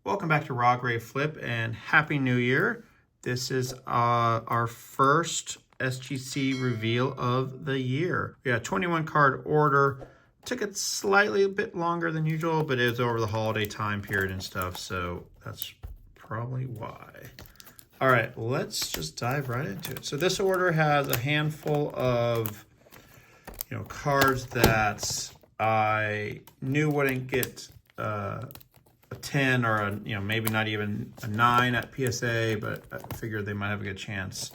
Welcome back to Raw Grave Flip and Happy New Year. This is our first SGC reveal of the year. We got a 21 card order. Took it slightly a bit longer than usual, but it was over the holiday time period and stuff, so that's probably why. All right, let's just dive right into it. So this order has a handful of cards that I knew wouldn't get a 10 or a, maybe not even a 9 at PSA, but I figured they might have a good chance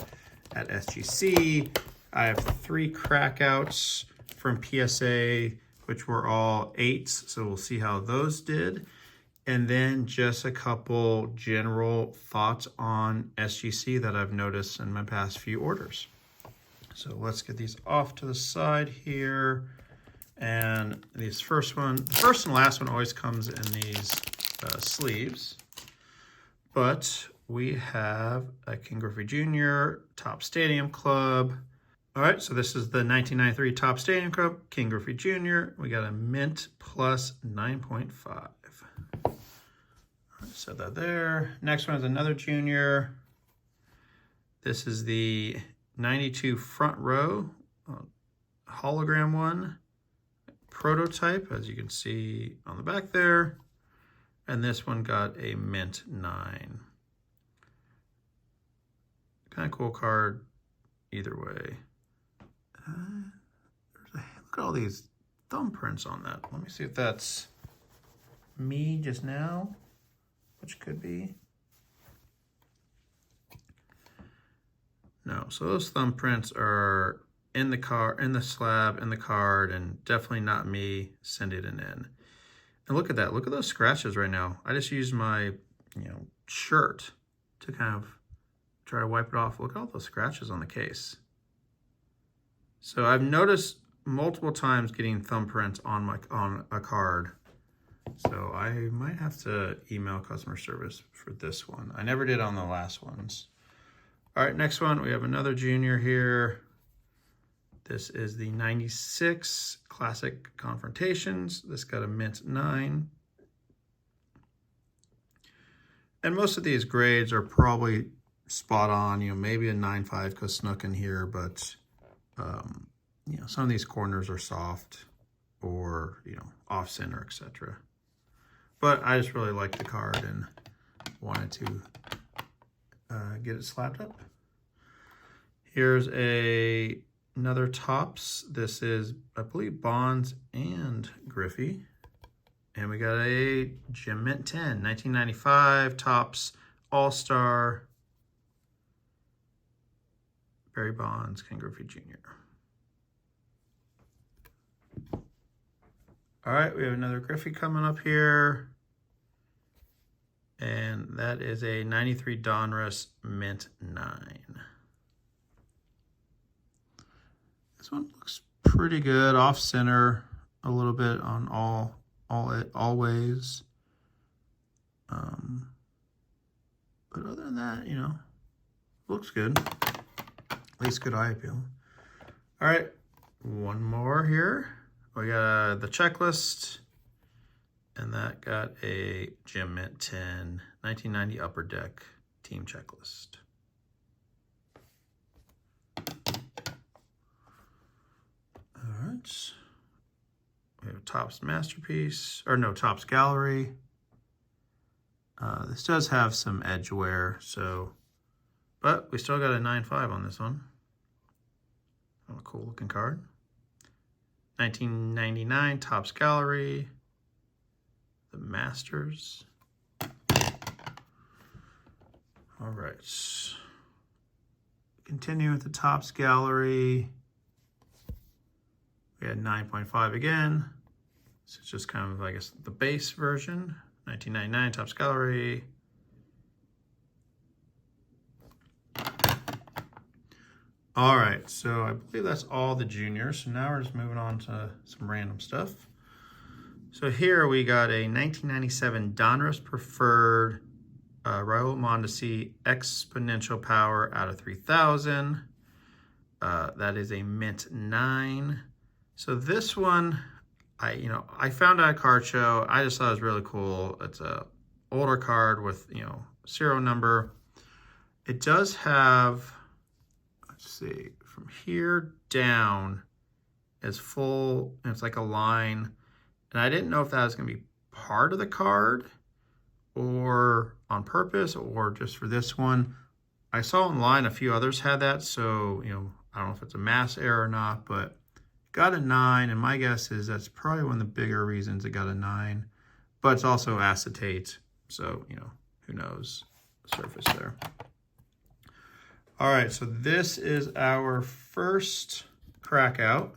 at SGC. I have 3 Crackouts from PSA, which were all 8s, so we'll see how those did. And then just a couple general thoughts on SGC that I've noticed in my past few orders. So let's get these off to the side here. And these the first and last one always comes in these sleeves. But we have a Ken Griffey Jr. Top Stadium Club. All right, so this is the 1993 Top Stadium Club, Ken Griffey Jr. We got a mint plus 9.5. All right, set that there. Next one is another junior. This is the 92 front row hologram one. Prototype, as you can see on the back there. And this one got a mint 9. Kind of cool card either way. Look at all these thumbprints on that. Let me see if that's me just now, which could be. No, so those thumbprints are in the car, in the slab, in the card, and definitely not me sending it in. And look at that. Look at those scratches right now. I just used my, shirt to kind of try to wipe it off. Look at all those scratches on the case. So I've noticed multiple times getting thumbprints on a card. So I might have to email customer service for this one. I never did on the last ones. All right, next one, we have another junior here. This is the 96 Classic Confrontations. This got a mint 9. And most of these grades are probably spot on, maybe a 9.5 because snuck in here, but some of these corners are soft or, off center, etc. But I just really like the card and wanted to get it slapped up. Here's another Topps. This is, I believe, Bonds and Griffey. And we got a Gem Mint 10, 1995 Topps All-Star. Barry Bonds, Ken Griffey Jr. All right, we have another Griffey coming up here. And that is a 93 Donruss Mint 9. This one looks pretty good, off center a little bit on always. But other than that, looks good. At least good eye appeal. All right, one more here. We got the checklist, and that got a Gem Mint 10, 1990 Upper Deck team checklist. All right. We have Topps Masterpiece, or no, Topps Gallery. This does have some edge wear, but we still got a 9.5 on this one. Oh, a cool looking card. 1999 Topps Gallery. The Masters. All right. Continue with the Topps Gallery. We had 9.5 again. So it's just kind of, I guess, the base version. 1999 Topps Gallery. All right, so I believe that's all the juniors. So now we're just moving on to some random stuff. So here we got a 1997 Donruss Preferred Raul Mondesi Exponential Power out of 3,000. That is a mint 9. So this one, I found out at a card show. I just thought it was really cool. It's a older card with, serial number. It does have, let's see, from here down is full, and it's like a line. And I didn't know if that was going to be part of the card or on purpose or just for this one. I saw online a few others had that, so, I don't know if it's a mass error or not, but got a 9, and my guess is that's probably one of the bigger reasons it got a 9. But it's also acetate, so, who knows, surface there. All right, so this is our first Crackout.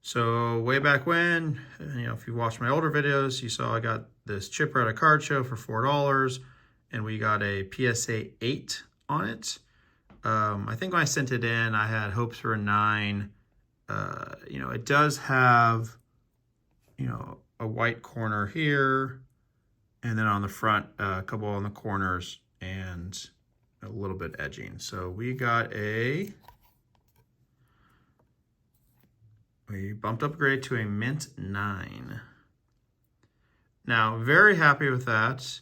So way back when, if you watched my older videos, you saw I got this chipper at a card show for $4, and we got a PSA 8 on it. I think when I sent it in, I had hopes for a 9. It does have, a white corner here, and then on the front, a couple on the corners, and a little bit edging. So we bumped up grade to a mint 9. Now, very happy with that.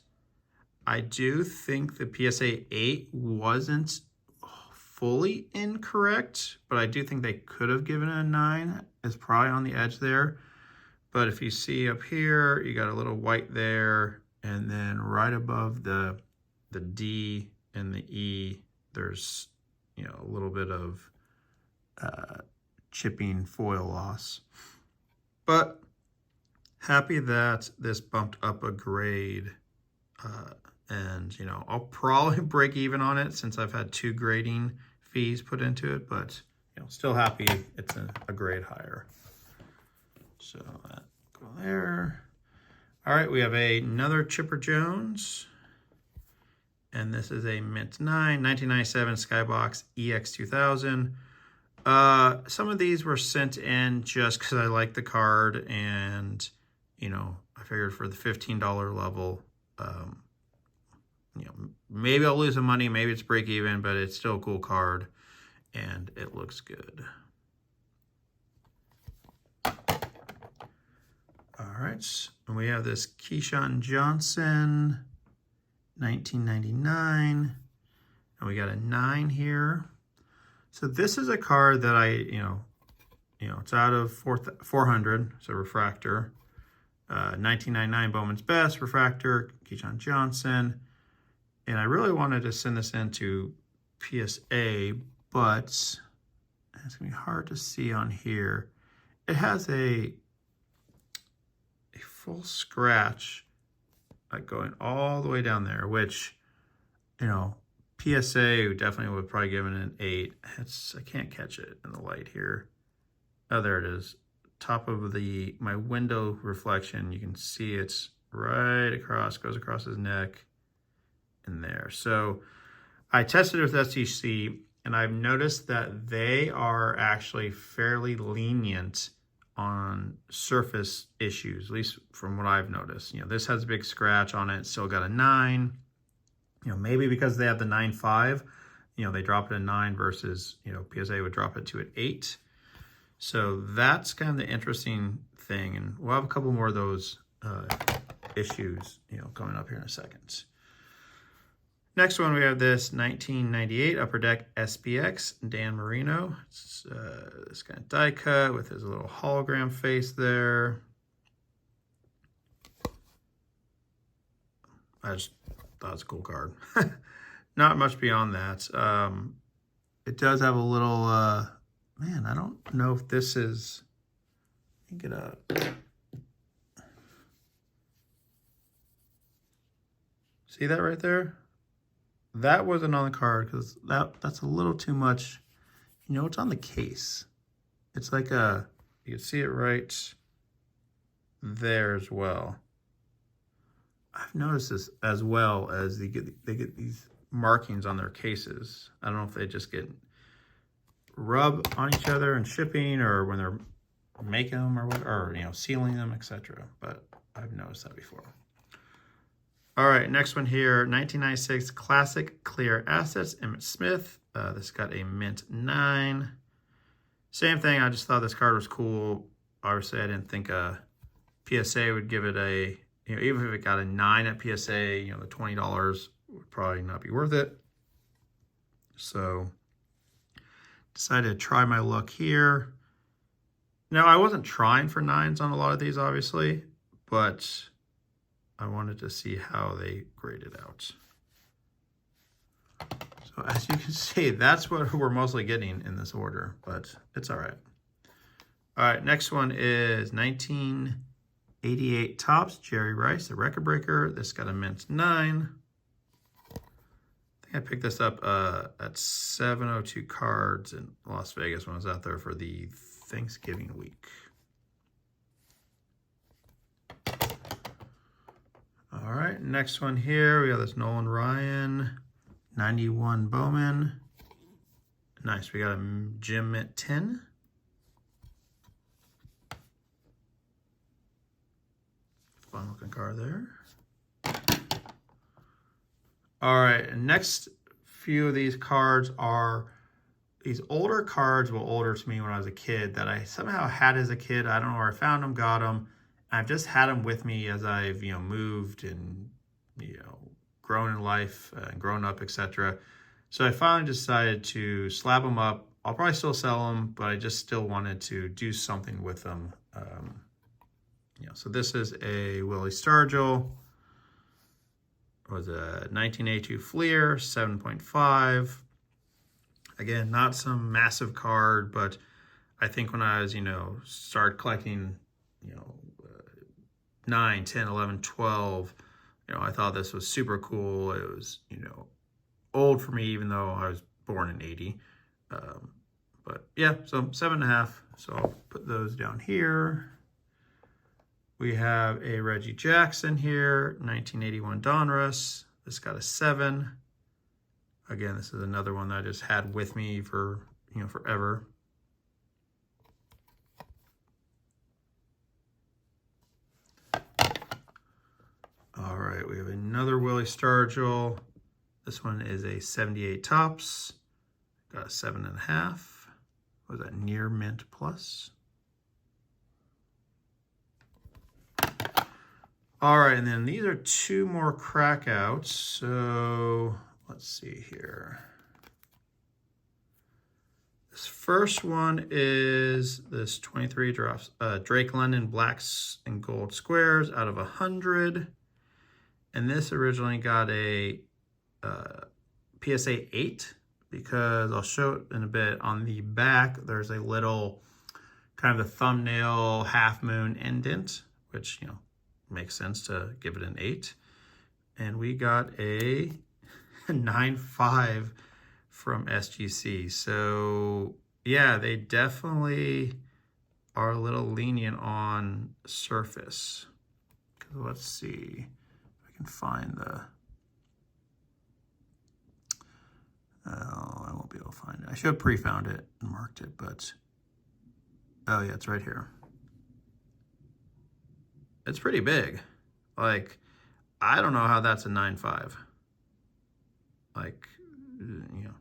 I do think the PSA 8 wasn't fully incorrect, but I do think they could have given it a 9. It's probably on the edge there. But if you see up here, you got a little white there, and then right above the D and the E, there's, a little bit of chipping foil loss. But happy that this bumped up a grade. And, I'll probably break even on it since I've had 2 grading fees put into it, but, still happy it's a grade higher. So that go there. All right, we have another Chipper Jones. And this is a mint 9, 1997 Skybox EX2000. Some of these were sent in just because I like the card, and, I figured for the $15 level, maybe I'll lose some money, maybe it's break even, but it's still a cool card, and it looks good. All right, and we have this Keyshawn Johnson, 1999, and we got a 9 here. So this is a card that I, it's out of 400, so refractor. 1999 Bowman's Best, refractor, Keyshawn Johnson. And I really wanted to send this into PSA, but it's going to be hard to see on here. It has a full scratch, like going all the way down there, which, PSA definitely would probably give it an 8. I can't catch it in the light here. Oh, there it is. Top of my window reflection, you can see it's right across, goes across his neck in there. So I tested it with SGC, and I've noticed that they are actually fairly lenient on surface issues, at least from what I've noticed. This has a big scratch on it, still got a 9. Maybe because they have the 9.5, they drop it a 9 versus, PSA would drop it to an 8. So that's kind of the interesting thing, and we'll have a couple more of those issues, coming up here in a second. Next one, we have this 1998 Upper Deck SPX Dan Marino. It's this kind of die cut with his little hologram face there. I just thought it's a cool card. Not much beyond that. It does have a little, man, I don't know if this is, let me get a, see that right there? That wasn't on the card because that's a little too much. It's on the case. It's like you can see it right there as well. I've noticed this as well as they get these markings on their cases. I don't know if they just get rub on each other in shipping or when they're making them or sealing them, etc. But I've noticed that before. All right, next one here, 1996 Classic Clear Assets, EMT Smith. This got a mint 9. Same thing, I just thought this card was cool. Obviously, I didn't think a PSA would give it a You know, even if it got a 9 at PSA, you know, the $20 would probably not be worth it. So decided to try my luck here. Now, I wasn't trying for 9s on a lot of these, obviously, but I wanted to see how they graded out. So as you can see, that's what we're mostly getting in this order, but it's all right. All right, next one is 1988 Topps, Jerry Rice, the Record Breaker. This got a mint 9. I think I picked this up at 702 Cards in Las Vegas when I was out there for the Thanksgiving week. All right, next one here, we got this Nolan Ryan, 91 Bowman. Nice, we got a Jim mint 10. Fun looking card there. All right, and next few of these cards are these older cards, well, older to me when I was a kid, that I somehow had as a kid. I don't know where I found them, got them. I've just had them with me as I've, you know, moved and, you know, grown in life and grown up, etc. So I finally decided to slab them up. I'll probably still sell them, but I just still wanted to do something with them. You know, so this is a Willie Stargell. It was a 1982 Fleer, 7.5. Again, not some massive card, but I think when I was, you know, started collecting, you know, 9, 10, 11, 12, you know, I thought this was super cool. It was, you know, old for me, even though I was born in 80. But yeah, so 7.5. So I'll put those down here. We have a Reggie Jackson here, 1981 Donruss. This got a 7. Again, this is another one that I just had with me for, you know, forever. All right, we have another Willie Stargell. This one is a 78 Topps. Got a 7.5. Was that near mint plus? All right, and then these are 2 more Crackouts. So let's see here. This first one is this 23 drops Drake London blacks and gold squares out of 100. And this originally got a PSA 8 because I'll show it in a bit. On the back, there's a little kind of the thumbnail half moon indent, which, you know, makes sense to give it an 8. And we got a 9.5 from SGC. So yeah, they definitely are a little lenient on surface. Let's see if I can find the, oh, I won't be able to find it. I should have pre-found it and marked it, but oh yeah, it's right here. It's pretty big. Like, I don't know how that's a 9.5. Like, you know.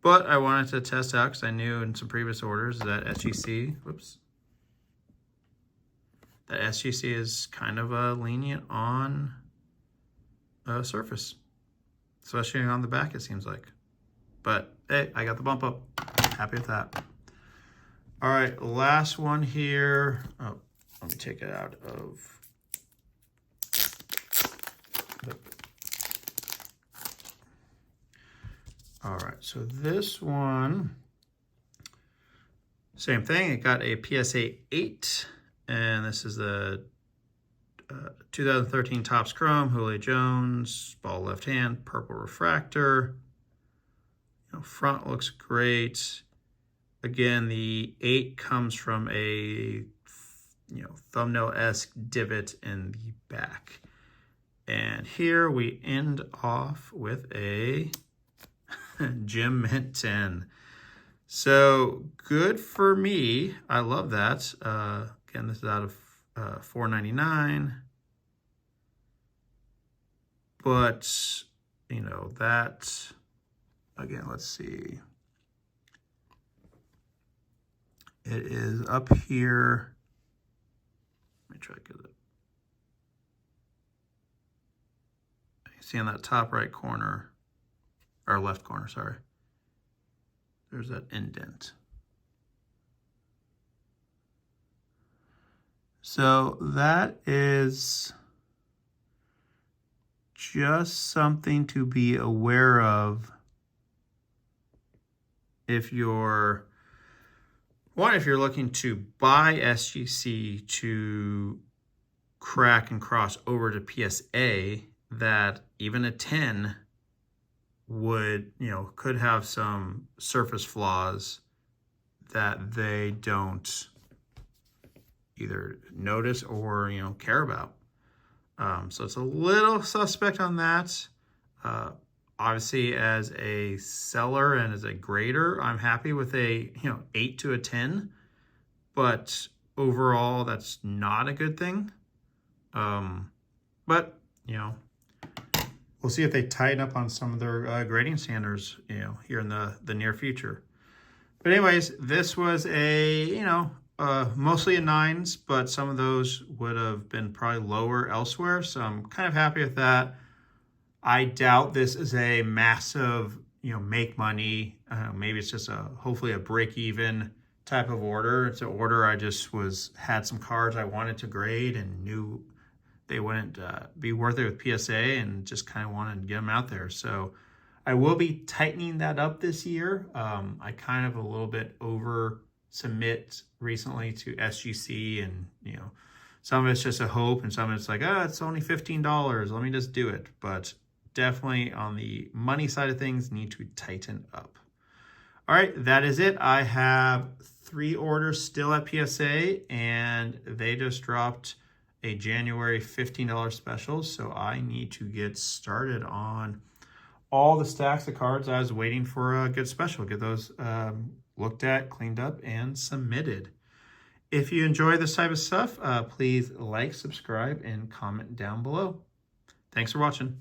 But I wanted to test out because I knew in some previous orders that SGC, that SGC is kind of lenient on surface. Especially on the back, it seems like. But, hey, I got the bump up. Happy with that. All right, last one here. Oh, let me take it out of... All right, so this one, same thing. It got a PSA 8, and this is the 2013 Topps Chrome, Jully Jones, ball left hand, purple refractor. You know, front looks great. Again, the 8 comes from a, you know, thumbnail-esque divot in the back. And here we end off with a Jim mint 10. So good for me. I love that. Again, this is out of $4.99. But, you know, that, again, let's see. It is up here. Let me try to get it. See on that top right corner, or left corner, sorry. There's that indent. So that is just something to be aware of if you're looking to buy SGC to crack and cross over to PSA, that even a 10 would, could have some surface flaws that they don't either notice or, care about. So it's a little suspect on that. Obviously, as a seller and as a grader, I'm happy with a 8 to a 10, but overall, that's not a good thing. But we'll see if they tighten up on some of their grading standards, here in the near future. But anyways, this was a mostly a 9s, but some of those would have been probably lower elsewhere. So I'm kind of happy with that. I doubt this is a massive, make money. Maybe it's just hopefully a break even type of order. It's an order I just had some cards I wanted to grade and knew they wouldn't be worth it with PSA, and just kind of wanted to get them out there. So I will be tightening that up this year. I kind of a little bit over submit recently to SGC, and some of it's just a hope, and some of it's like, it's only $15, let me just do it. But definitely on the money side of things, need to tighten up. All right, that is it. I have 3 orders still at PSA, and they just dropped a January $15 special, so I need to get started on all the stacks of cards I was waiting for a good special. Get those looked at, cleaned up, and submitted. If you enjoy this type of stuff, please like, subscribe, and comment down below. Thanks for watching.